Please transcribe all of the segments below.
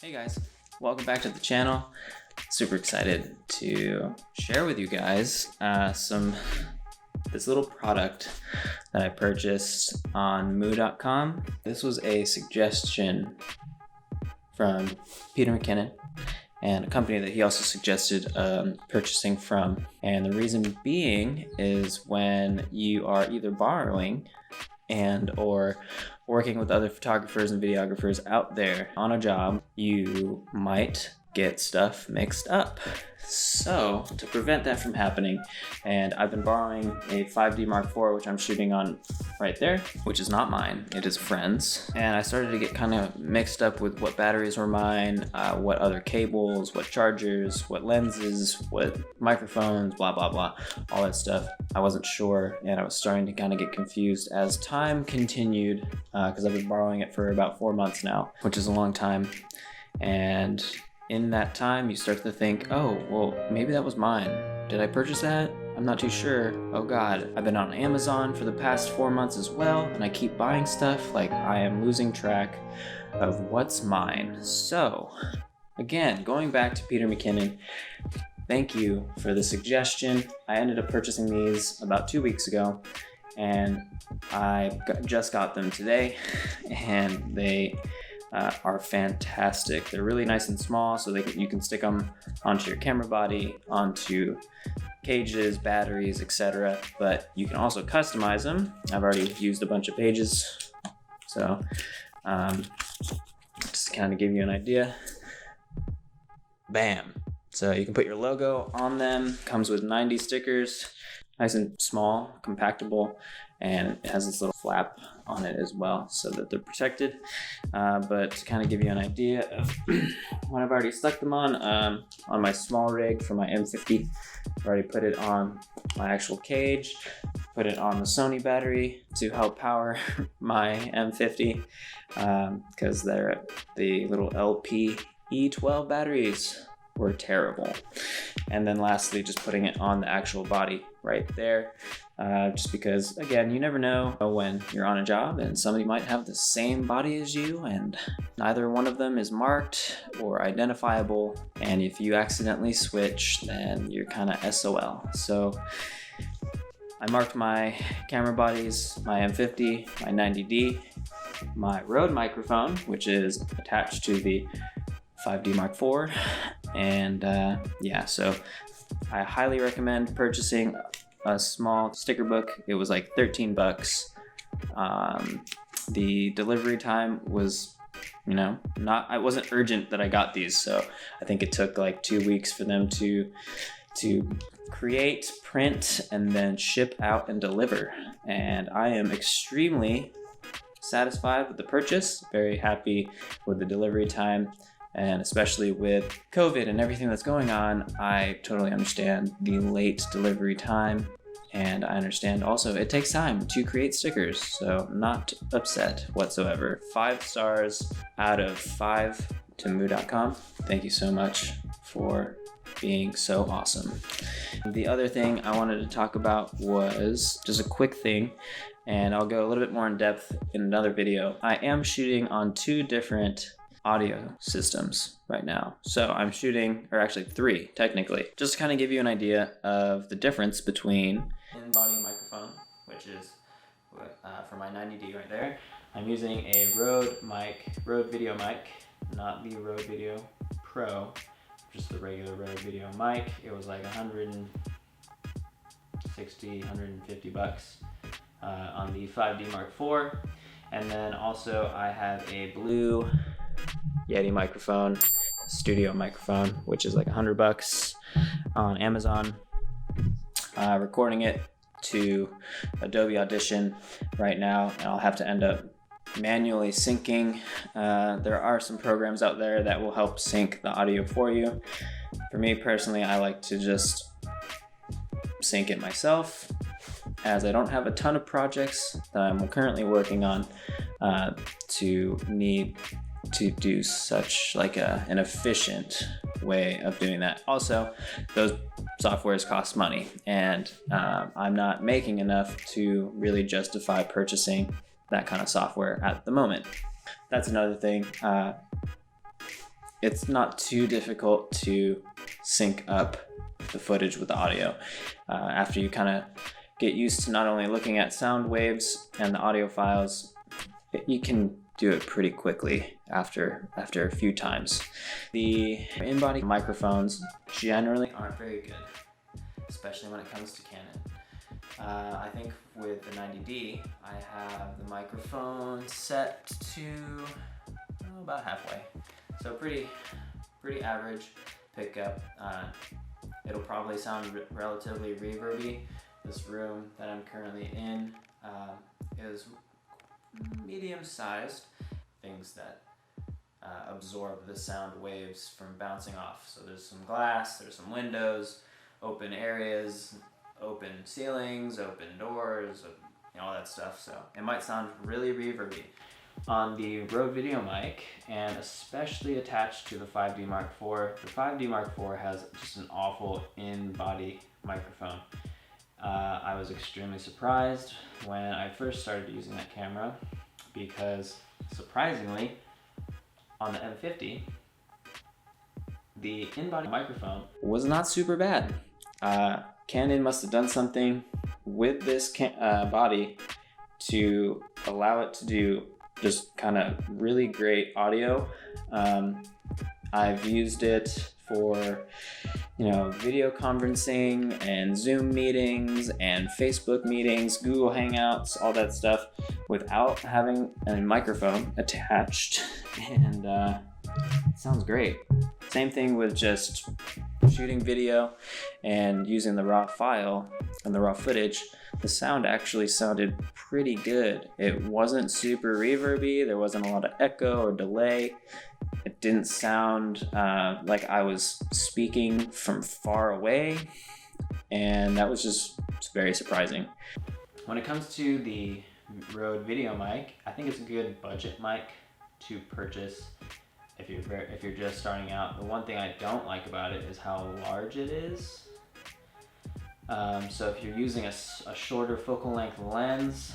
Hey guys, welcome back to the channel. Super excited to share with you guys this little product that I purchased on moo.com. This was a suggestion from Peter McKinnon and a company that he also suggested purchasing from. And the reason being is when you are either borrowing and or working with other photographers and videographers out there on a job, you might get stuff mixed up. So to prevent that from happening, and I've been borrowing a 5D Mark IV, which I'm shooting on right there, which is not mine, it is friends. And I started to get kind of mixed up with what batteries were mine, what other cables, what chargers, what lenses, what microphones, blah, blah, blah, all that stuff. I wasn't sure, and I was starting to kind of get confused as time continued, because I've been borrowing it for about 4 months now, which is a long time. And in that time, you start to think, oh, well, maybe that was mine. Did I purchase that? I'm not too sure. Oh God, I've been on Amazon for the past 4 months as well, and I keep buying stuff. Like, I am losing track of what's mine. So, again, going back to Peter McKinnon, thank you for the suggestion. I ended up purchasing these about 2 weeks ago, and I just got them today, and they are fantastic. They're really nice and small, so you can stick them onto your camera body, onto cages, batteries, etc. But you can also customize them. I've already used a bunch of pages, so just to kind of give you an idea. Bam! So you can put your logo on them. Comes with 90 stickers, nice and small, compactable, and it has this little flap on it as well so that they're protected. But to kind of give you an idea of what I've already stuck them on my small rig for my M50, I've already put it on my actual cage, put it on the Sony battery to help power my M50, because the little LP E12 batteries were terrible. And then lastly, just putting it on the actual body right there, just because, again, you never know when you're on a job and somebody might have the same body as you and neither one of them is marked or identifiable, and if you accidentally switch, then you're kind of SOL. So I marked my camera bodies, my M50, my 90D, my Rode microphone, which is attached to the 5D Mark IV, and yeah, so I highly recommend purchasing a small sticker book. It was like 13 bucks. The delivery time was, it wasn't urgent that I got these, so I think it took like 2 weeks for them to create, print, and then ship out and deliver. And I am extremely satisfied with the purchase, very happy with the delivery time. And especially with COVID and everything that's going on, I totally understand the late delivery time. And I understand also it takes time to create stickers, so not upset whatsoever. 5 stars out of 5 to moo.com. Thank you so much for being so awesome. The other thing I wanted to talk about was just a quick thing, and I'll go a little bit more in depth in another video. I am shooting on 2 different audio systems right now. So I'm shooting, or actually 3 technically, just to kind of give you an idea of the difference between in-body microphone, which is for my 90D right there. I'm using a Rode Videomic, not the Rode Video Pro, just the regular Rode Video mic. It was like 160, 150 bucks on the 5D Mark IV. And then also I have a blue Yeti microphone, studio microphone, which is like 100 bucks on Amazon. Recording it to Adobe Audition right now, and I'll have to end up manually syncing. There are some programs out there that will help sync the audio for you. For me personally, I like to just sync it myself, as I don't have a ton of projects that I'm currently working on to need to do such like an efficient way of doing that. Also, those softwares cost money, and I'm not making enough to really justify purchasing that kind of software at the moment. That's another thing. it's not too difficult to sync up the footage with the audio. After you kind of get used to not only looking at sound waves and the audio files, you can do it pretty quickly after a few times. The in-body microphones generally aren't very good, especially when it comes to Canon. I think with the 90D, I have the microphone set to about halfway. So pretty average pickup. It'll probably sound relatively reverby. This room that I'm currently in is medium-sized. Things that absorb the sound waves from bouncing off. So there's some glass, there's some windows, open areas, open ceilings, open doors, all that stuff. So it might sound really reverby. On the Rode Videomic, and especially attached to the 5D Mark IV, the 5D Mark IV has just an awful in-body microphone. I was extremely surprised when I first started using that camera because, surprisingly, on the M50, the in-body microphone was not super bad. Canon must have done something with this body to allow it to do just kind of really great audio. I've used it for, video conferencing and Zoom meetings and Facebook meetings, Google Hangouts, all that stuff without having a microphone attached, and it sounds great. Same thing with just shooting video and using the raw file and the raw footage. The sound actually sounded pretty good. It wasn't super reverby, there wasn't a lot of echo or delay. It didn't sound like I was speaking from far away, and that was just very surprising. When it comes to the Rode Videomic, I think it's a good budget mic to purchase if you're just starting out. The one thing I don't like about it is how large it is. So if you're using a shorter focal length lens,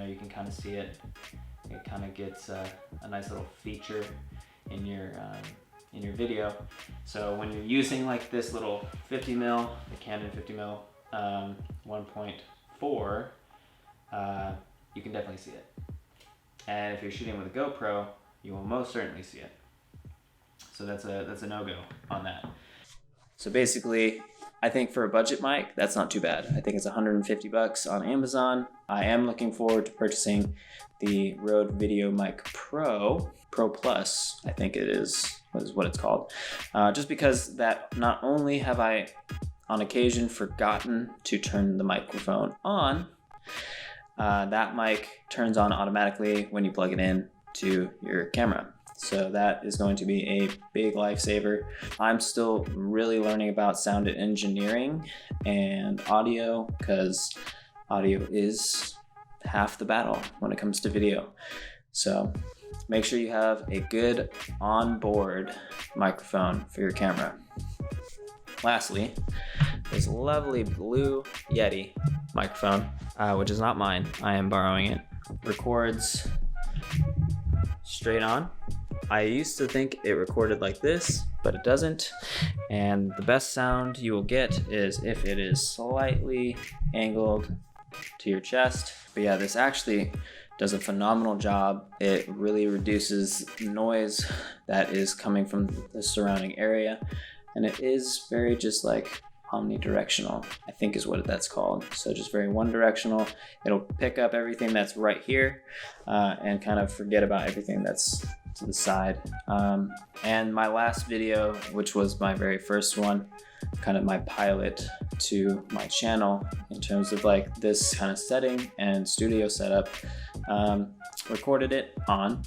you can kind of see it. It kind of gets a nice little feature in your video. So when you're using like this little 50mm, the Canon 50mm 1.4, you can definitely see it. And if you're shooting with a GoPro, you will most certainly see it. So that's a no-go on that. So basically, I think for a budget mic, that's not too bad. I think it's $150 on Amazon. I am looking forward to purchasing the Rode Videomic Pro Plus, I think it is what it's called. Just because that not only have I on occasion forgotten to turn the microphone on, that mic turns on automatically when you plug it in to your camera. So that is going to be a big lifesaver. I'm still really learning about sound engineering and audio, because audio is half the battle when it comes to video. So make sure you have a good onboard microphone for your camera. Lastly, this lovely blue Yeti microphone, which is not mine. I am borrowing it. Records straight on. I used to think it recorded like this, but it doesn't. And the best sound you will get is if it is slightly angled to your chest. But yeah, this actually does a phenomenal job. It really reduces noise that is coming from the surrounding area. And it is very just like omnidirectional, I think is what that's called. So just very one directional. It'll pick up everything that's right here and kind of forget about everything that's to the side. And my last video, which was my very first one, kind of my pilot to my channel in terms of like this kind of setting and studio setup, recorded it on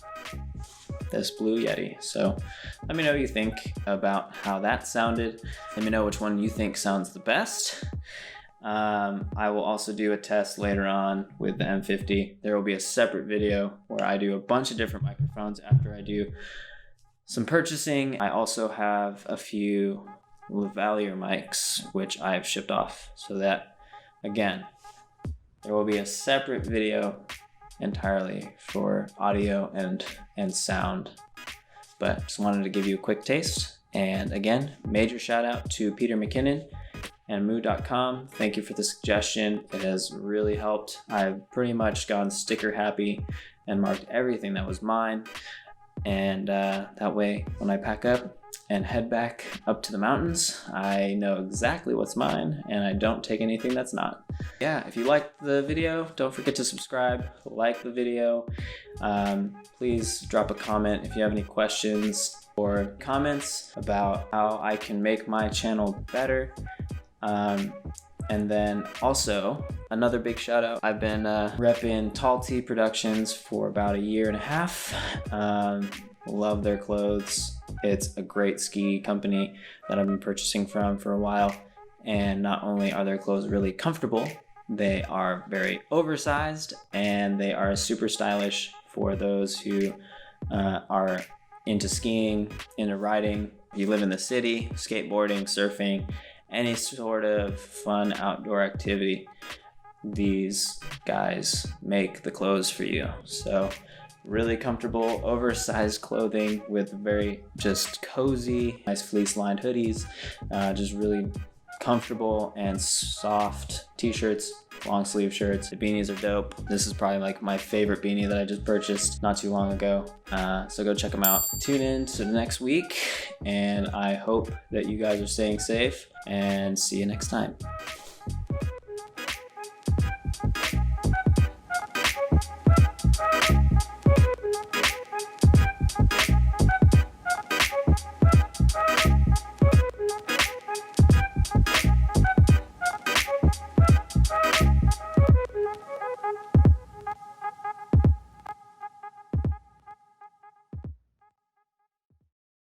this blue Yeti. So let me know what you think about how that sounded. Let me know which one you think sounds the best. I will also do a test later on with the M50. There will be a separate video where I do a bunch of different microphones after I do some purchasing. I also have a few lavalier mics, which I've shipped off. So that, again, there will be a separate video entirely for audio and sound. but just wanted to give you a quick taste. And again, major shout out to Peter McKinnon and moo.com. Thank you for the suggestion. It has really helped. I've pretty much gone sticker happy and marked everything that was mine. And that way, when I pack up and head back up to the mountains, I know exactly what's mine and I don't take anything that's not. Yeah, if you liked the video, don't forget to subscribe, like the video. Please drop a comment if you have any questions or comments about how I can make my channel better. And then also another big shout out. I've been repping Tall T Productions for about 1.5 years. Love their clothes. It's a great ski company that I've been purchasing from for a while. And not only are their clothes really comfortable, they are very oversized and they are super stylish for those who are into skiing, into riding. You live in the city, skateboarding, surfing, any sort of fun outdoor activity, these guys make the clothes for you. So really comfortable, oversized clothing with very just cozy, nice fleece lined hoodies, just really comfortable and soft t-shirts, long sleeve shirts. The beanies are dope. This is probably like my favorite beanie that I just purchased not too long ago. So go check them out. Tune in to next week and I hope that you guys are staying safe and see you next time.